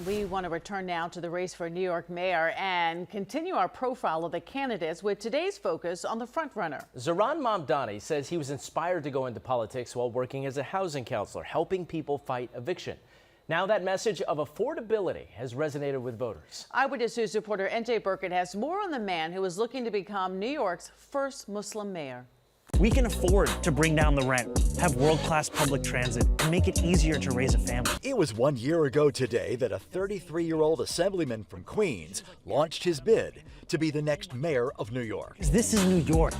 We want to return now to the race for New York mayor and continue our profile of the candidates with today's focus on the frontrunner. Zohran Mamdani says he was inspired to go into politics while working as a housing counselor, helping people fight eviction. Now that message of affordability has resonated with voters. Eyewitness News reporter NJ Burkett has more on the man who is looking to become New York's first Muslim mayor. We can afford to bring down the rent, have world-class public transit, and make it easier to raise a family. It was 1 year ago today that a 33-year-old assemblyman from Queens launched his bid to be the next mayor of New York. This is New York.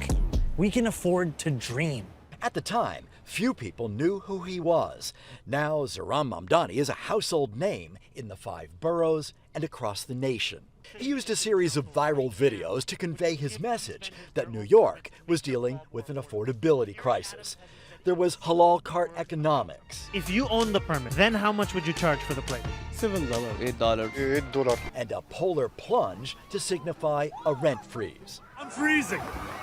We can afford to dream. At the time, few people knew who he was. Now, Zohran Mamdani is a household name in the 5 boroughs and across the nation. He used a series of viral videos to convey his message that New York was dealing with an affordability crisis. There was halal cart economics. If you own the permit, then how much would you charge for the plate? $7, $8. And a polar plunge to signify a rent freeze. I'm freezing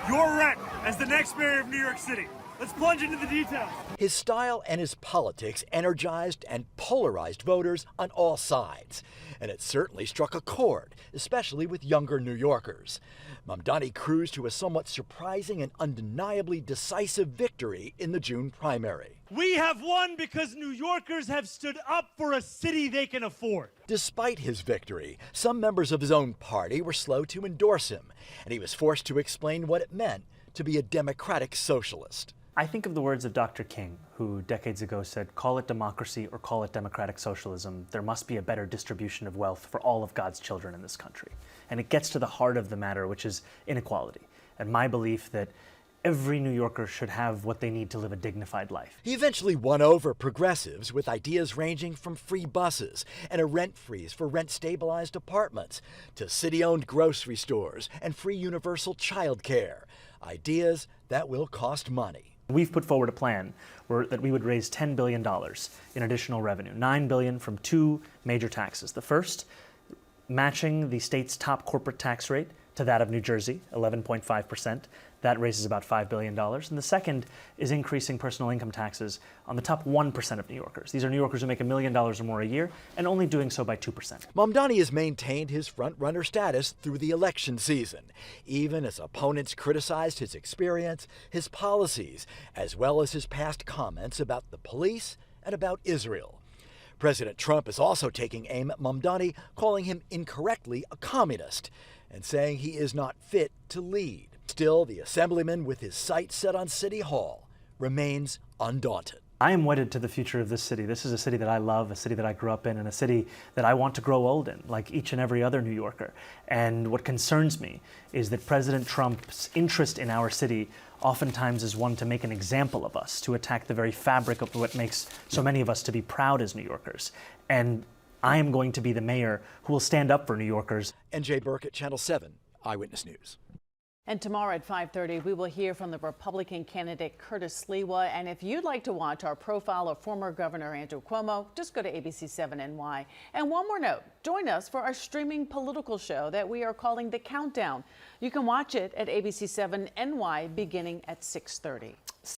your rent as the next mayor of New York City. Let's plunge into the details. His style and his politics energized and polarized voters on all sides. And it certainly struck a chord, especially with younger New Yorkers. Mamdani cruised to a somewhat surprising and undeniably decisive victory in the June primary. We have won because New Yorkers have stood up for a city they can afford. Despite his victory, some members of his own party were slow to endorse him, and he was forced to explain what it meant to be a democratic socialist. I think of the words of Dr. King, who decades ago said, call it democracy or call it democratic socialism. There must be a better distribution of wealth for all of God's children in this country. And it gets to the heart of the matter, which is inequality. And my belief that every New Yorker should have what they need to live a dignified life. He eventually won over progressives with ideas ranging from free buses and a rent freeze for rent-stabilized apartments to city-owned grocery stores and free universal child care. Ideas that will cost money. We've put forward a plan that we would raise $10 billion in additional revenue, $9 billion from 2 major taxes. The first, matching the state's top corporate tax rate to that of New Jersey, 11.5%. That raises about $5 billion. And the second is increasing personal income taxes on the top 1% of New Yorkers. These are New Yorkers who make $1 million or more a year, and only doing so by 2%. Mamdani has maintained his front-runner status through the election season, even as opponents criticized his experience, his policies, as well as his past comments about the police and about Israel. President Trump is also taking aim at Mamdani, calling him incorrectly a communist, and saying he is not fit to lead. Still, the assemblyman, with his sights set on City Hall, remains undaunted. I am wedded to the future of this city. This is a city that I love, a city that I grew up in, and a city that I want to grow old in, like each and every other New Yorker. And what concerns me is that President Trump's interest in our city oftentimes is one to make an example of us, to attack the very fabric of what makes so many of us to be proud as New Yorkers. And I am going to be the mayor who will stand up for New Yorkers. NJ Burkett, Channel 7, Eyewitness News. And tomorrow at 5:30, we will hear from the Republican candidate Curtis Sliwa. And if you'd like to watch our profile of former Governor Andrew Cuomo, just go to ABC7 NY. And one more note, join us for our streaming political show that we are calling The Countdown. You can watch it at ABC7 NY beginning at 6:30.